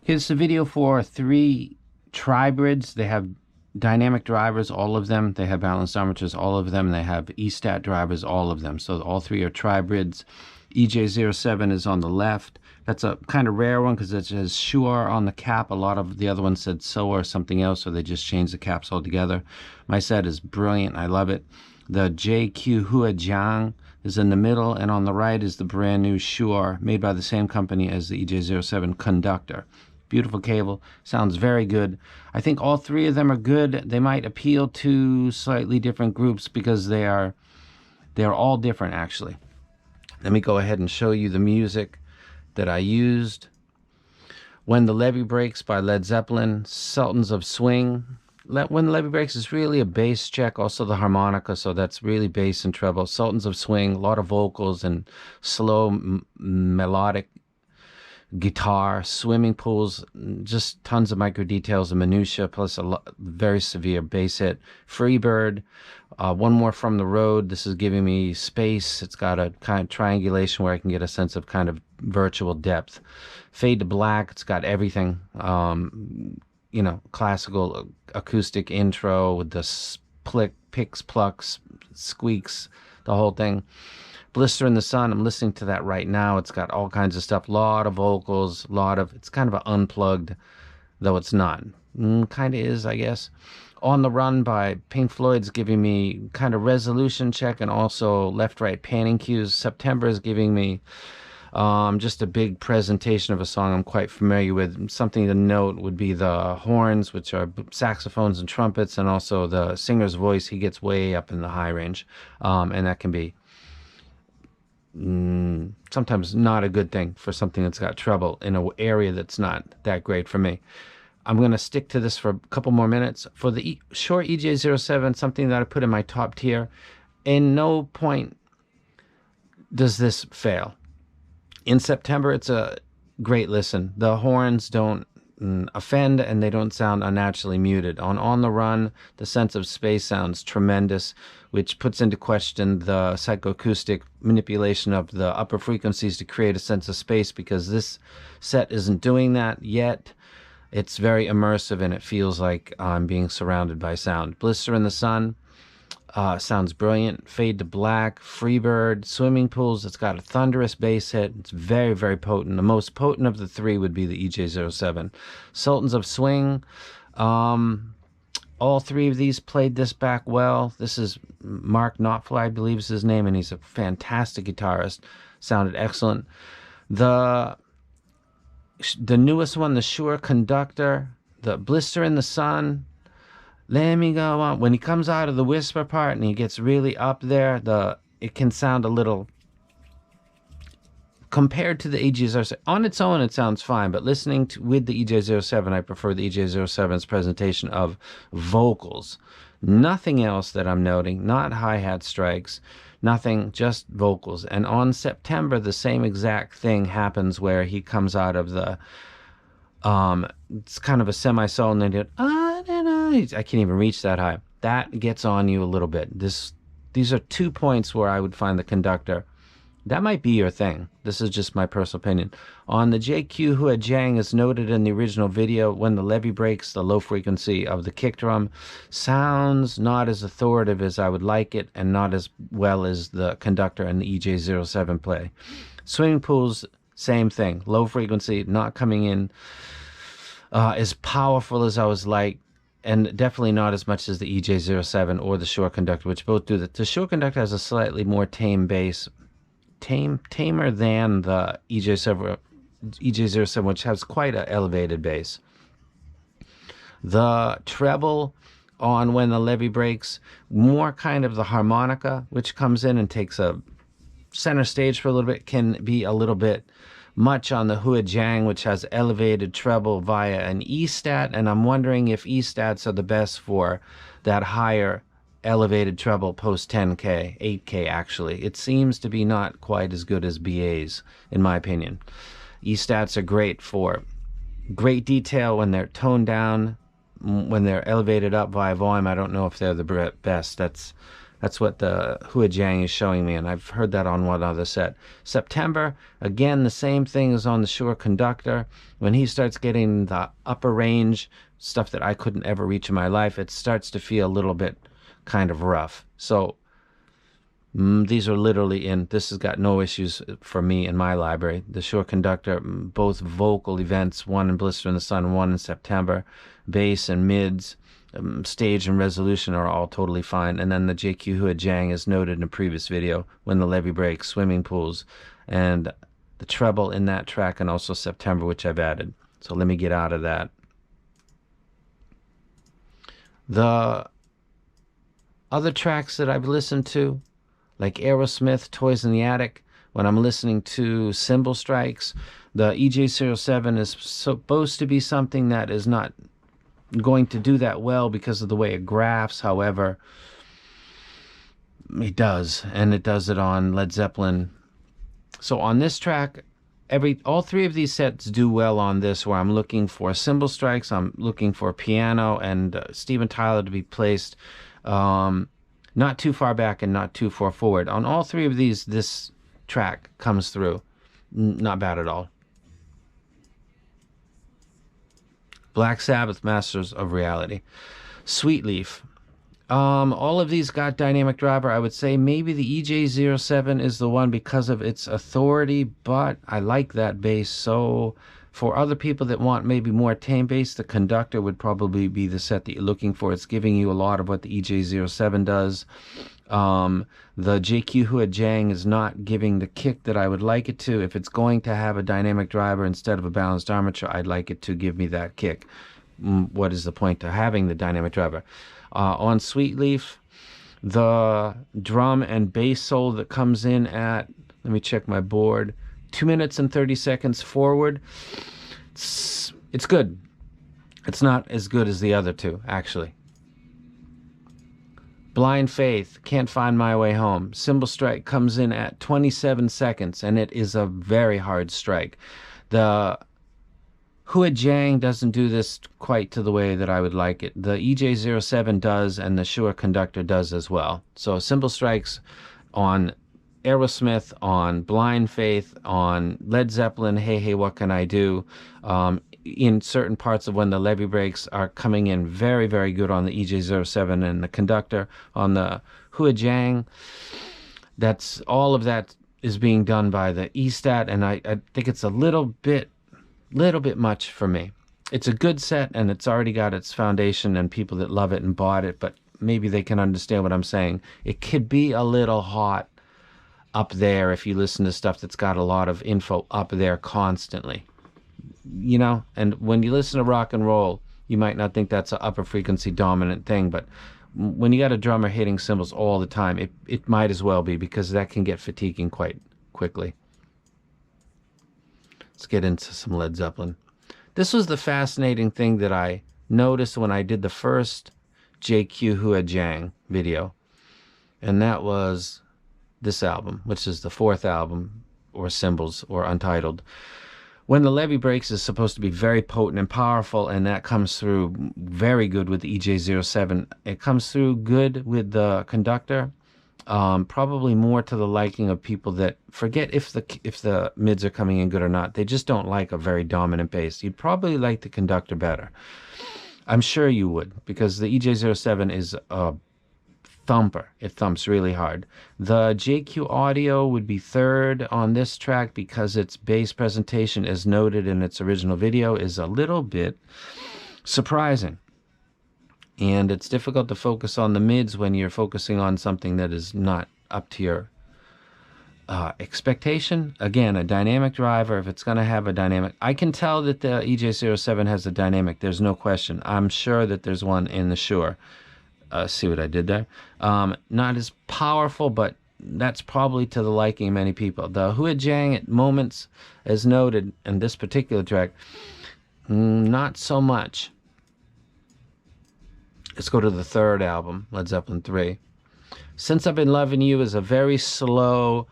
Here's the video for 3 Tribrids. They have dynamic drivers, all of them. They have balanced armatures, all of them. They have E-stat drivers, all of them. So all 3 are Tribrids. EJ07 is on the left. That's a kind of rare one because it says Shuoer on the cap. A lot of the other ones said Shuoer or something else, so they just changed the caps altogether. My set is brilliant. I love it. The JQ Huajiang is in the middle, and on the right is the brand new Shuoer, made by the same company as the EJ07 Conductor. Beautiful cable, sounds very good. I think all 3 of them are good. They might appeal to slightly different groups because they're all different actually. Let me go ahead and show you the music that I used. When the Levee Breaks by Led Zeppelin, Sultans of Swing. When the Levee Breaks is really a bass check, also the harmonica, so that's really bass and treble. Sultans of Swing, a lot of vocals and slow melodic guitar. Swimming Pools, just tons of micro details and minutia, plus a very severe bass hit. Freebird, One More From the Road. This is giving me space. It's got a kind of triangulation where I can get a sense of kind of virtual depth. Fade to Black, it's got everything. You know, classical acoustic intro with the picks, plucks, squeaks, the whole thing. Blister in the Sun, I'm listening to that right now. It's got all kinds of stuff, a lot of vocals, it's kind of an unplugged, though it's not. Kind of is, I guess. On the Run by Pink Floyd's giving me kind of resolution check and also left-right panning cues. September is giving me just a big presentation of a song I'm quite familiar with. Something to note would be the horns, which are saxophones and trumpets, and also the singer's voice. He gets way up in the high range, and that can be sometimes not a good thing for something that's got treble in an area that's not that great for me. I'm going to stick to this for a couple more minutes. For the Shure EJ07, something that I put in my top tier, in no point does this fail. In September, it's a great listen. The horns don't offend, and they don't sound unnaturally muted. On the Run, the sense of space sounds tremendous, which puts into question the psychoacoustic manipulation of the upper frequencies to create a sense of space, because this set isn't doing that yet. It's very immersive, and it feels like I'm being surrounded by sound. Blister in the Sun sounds brilliant. Fade to Black, Freebird, Swimming Pools. It's got a thunderous bass hit. It's very, very potent. The most potent of the 3 would be the EJ07. Sultans of Swing. All 3 of these played this back well. This is Mark Knopfler, I believe is his name, and he's a fantastic guitarist. Sounded excellent. The newest one, the Shuoer Conductor, the Blister in the Sun. Let me go on. When he comes out of the whisper part and he gets really up there, it can sound a little, compared to the EJ07. On its own, it sounds fine, but listening with the EJ07, I prefer the EJ07's presentation of vocals. Nothing else that I'm noting, not hi-hat strikes, nothing, just vocals. And on September, the same exact thing happens where he comes out of the, it's kind of a semi-solo, and then I can't even reach that high. That gets on you a little bit. These are 2 points where I would find the Conductor. That might be your thing. This is just my personal opinion. On the JQ Huajiang, as noted in the original video, when the Levee Breaks, the low frequency of the kick drum sounds not as authoritative as I would like it, and not as well as the Conductor and the EJ07 play. Swimming Pools, same thing. Low frequency, not coming in as powerful as I was like, and definitely not as much as the EJ07 or the Shuoer Conductor, which both do that. The Shuoer Conductor has a slightly more tame bass, tamer than the EJ07, which has quite an elevated bass. The treble on When the Levee Breaks, more kind of the harmonica, which comes in and takes a center stage for a little bit, can be a little bit much on the Huajiang, which has elevated treble via an E-stat, and I'm wondering if E-stats are the best for that higher elevated treble post 10K, 8K actually. It seems to be not quite as good as BAs, in my opinion. E-stats are great for great detail when they're toned down, when they're elevated up via volume. I don't know if they're the best. That's That's what the Huajang is showing me, and I've heard that on one other set. September, again, the same thing as on the Shuoer Conductor. When he starts getting the upper range, stuff that I couldn't ever reach in my life, it starts to feel a little bit kind of rough. So these are literally this has got no issues for me in my library. The Shuoer Conductor, both vocal events, one in Blister in the Sun, one in September, bass and mids, stage and resolution are all totally fine. And then the JQ Huajang, as noted in a previous video, when the levee breaks, swimming pools, and the treble in that track, and also September, which I've added. So let me get out of that. The other tracks that I've listened to, like Aerosmith, Toys in the Attic, when I'm listening to cymbal strikes, the EJ07 is supposed to be something that is not going to do that well because of the way it graphs. However, it does, and it does it on Led Zeppelin. So on this track, all three of these sets do well on this, where I'm looking for cymbal strikes, I'm looking for piano and Steven Tyler to be placed not too far back and not too far forward. On all three of these, this track comes through. Not bad at all. Black Sabbath, Masters of Reality. Sweet Leaf. All of these got dynamic driver. I would say maybe the EJ07 is the one because of its authority, but I like that bass. So for other people that want maybe more tame bass, the Conductor would probably be the set that you're looking for. It's giving you a lot of what the EJ07 does. The JQ Huajang is not giving the kick that I would like it to. If it's going to have a dynamic driver instead of a balanced armature, I'd like it to give me that kick. What is the point to having the dynamic driver? On Sweet Leaf, the drum and bass solo that comes in at, let me check my board, 2 minutes and 30 seconds forward. It's good. It's not as good as the other two, actually. Blind Faith, Can't Find My Way Home. Cymbal strike comes in at 27 seconds, and it is a very hard strike. The Huajang doesn't do this quite to the way that I would like it. The EJ07 does, and the Shuoer Conductor does as well. So cymbal strikes on Aerosmith, on Blind Faith, on Led Zeppelin, Hey Hey What Can I Do, in certain parts of when the levee breaks are coming in very, very good on the EJ07 and the Conductor. On the Huajang, that's all of that is being done by the E-Stat, and I think it's a little bit much for me. It's a good set, and it's already got its foundation and people that love it and bought it, but maybe they can understand what I'm saying. It could be a little hot up there if you listen to stuff that's got a lot of info up there constantly. You know, and when you listen to rock and roll, you might not think that's an upper frequency dominant thing, but when you got a drummer hitting cymbals all the time, it might as well be, because that can get fatiguing quite quickly. Let's get into some Led Zeppelin. This was the fascinating thing that I noticed when I did the first JQ Huajang video, and that was this album, which is the fourth album, or Symbols, or Untitled. When the levee breaks is supposed to be very potent and powerful, and that comes through very good with the EJ07. It comes through good with the Conductor, probably more to the liking of people that forget if the mids are coming in good or not. They just don't like a very dominant bass. You'd probably like the Conductor better. I'm sure you would, because the EJ07 is a thumper. It thumps really hard. The JQ Audio would be third on this track because its bass presentation, as noted in its original video, is a little bit surprising. And it's difficult to focus on the mids when you're focusing on something that is not up to your expectation. Again, a dynamic driver, if it's going to have a dynamic, I can tell that the EJ07 has a dynamic. There's no question. I'm sure that there's one in the Shuoer. See what I did there? Not as powerful, but that's probably to the liking of many people. The Huajang at moments, as noted in this particular track, not so much. Let's go to the third album, Led Zeppelin 3. Since I've Been Loving You is a very slow,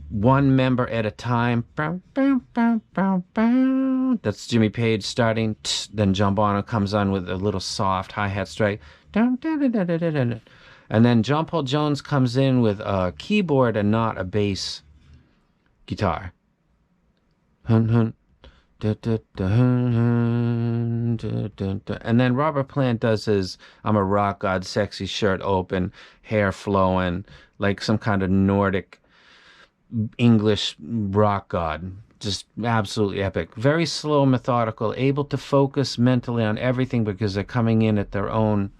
one member at a time. That's Jimmy Page starting, then John Bonham comes on with a little soft hi-hat strike. And then John Paul Jones comes in with a keyboard and not a bass guitar. Hun, hun. Da, da, da, hun, da, da, da. And then Robert Plant does his I'm a rock god, sexy shirt open, hair flowing, like some kind of Nordic English rock god. Just absolutely epic. Very slow, methodical, able to focus mentally on everything because they're coming in at their own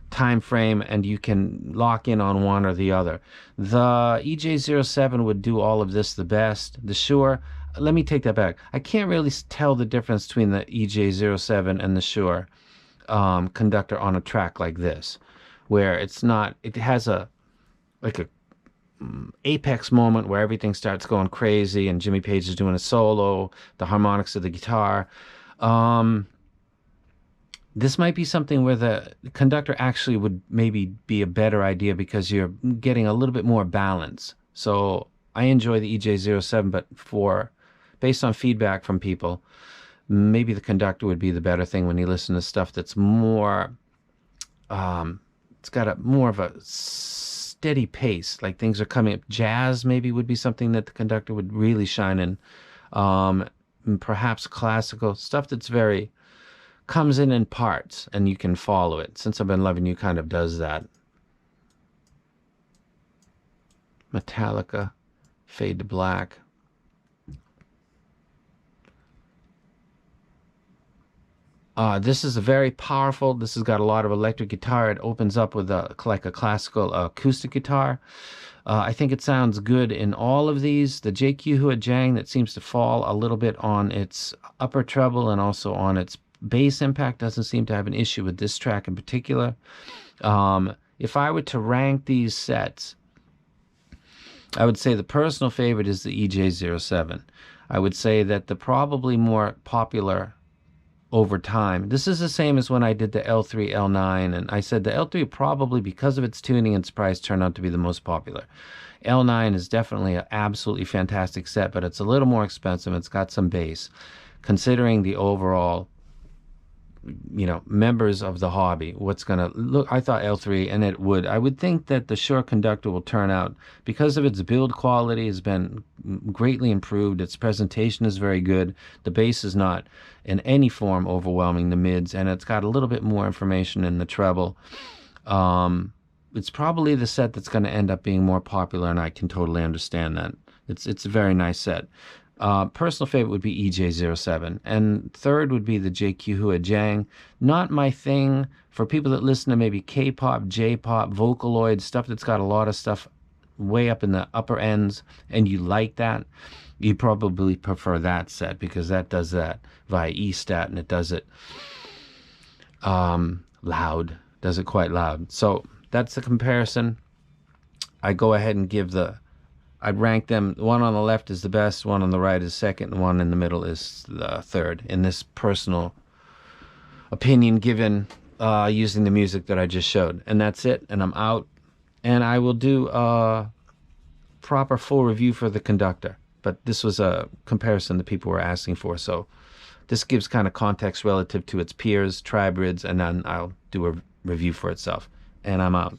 time frame and you can lock in on one or the other. The EJ07 would do all of this the best. The Shuoer, let me take that back. I can't really tell the difference between the EJ07 and the Shuoer Conductor on a track like this, where it's not, it has a, like a apex moment where everything starts going crazy and Jimmy Page is doing a solo, the harmonics of the guitar. This might be something where the conductor actually would maybe be a better idea because you're getting a little bit more balance. So I enjoy the EJ07, but based on feedback from people, maybe the conductor would be the better thing when you listen to stuff that's more, it's got more of a steady pace, like things are coming up. Jazz maybe would be something that the conductor would really shine in. Perhaps classical stuff that's very comes in parts and you can follow it. Since I've Been Loving You kind of does that. Metallica, Fade to Black. This is a very powerful, this has got a lot of electric guitar. It opens up with like a classical acoustic guitar. I think it sounds good in all of these. The JQ Hua Jang, that seems to fall a little bit on its upper treble and also on its bass impact, doesn't seem to have an issue with this track in particular. If I were to rank these sets, I would say the personal favorite is the EJ07. I would say that the probably more popular over time, this is the same as when I did the L3, L9, and I said the L3 probably, because of its tuning and its price, turned out to be the most popular. L9 is definitely an absolutely fantastic set, but it's a little more expensive. It's got some bass. Considering the overall, members of the hobby, what's going to look, I thought L3, and I would think that the Shuoer Conductor will turn out, because of its build quality has been greatly improved, its presentation is very good, the bass is not in any form overwhelming the mids, and it's got a little bit more information in the treble. It's probably the set that's going to end up being more popular, and I can totally understand that. It's a very nice set. Personal favorite would be EJ07. And third would be the JQ Hua Jang. Not my thing. For people that listen to maybe K-pop, J-pop, Vocaloid, stuff that's got a lot of stuff way up in the upper ends, and you like that, you probably prefer that set because that does that via E-stat, and it does it loud. Does it quite loud. So that's the comparison. I go ahead and I'd rank them. One on the left is the best, one on the right is second, and one in the middle is the third, in this personal opinion given using the music that I just showed. And that's it, and I'm out. And I will do a proper full review for the Conductor. But this was a comparison that people were asking for, so this gives kind of context relative to its peers, Tribrids, and then I'll do a review for itself. And I'm out.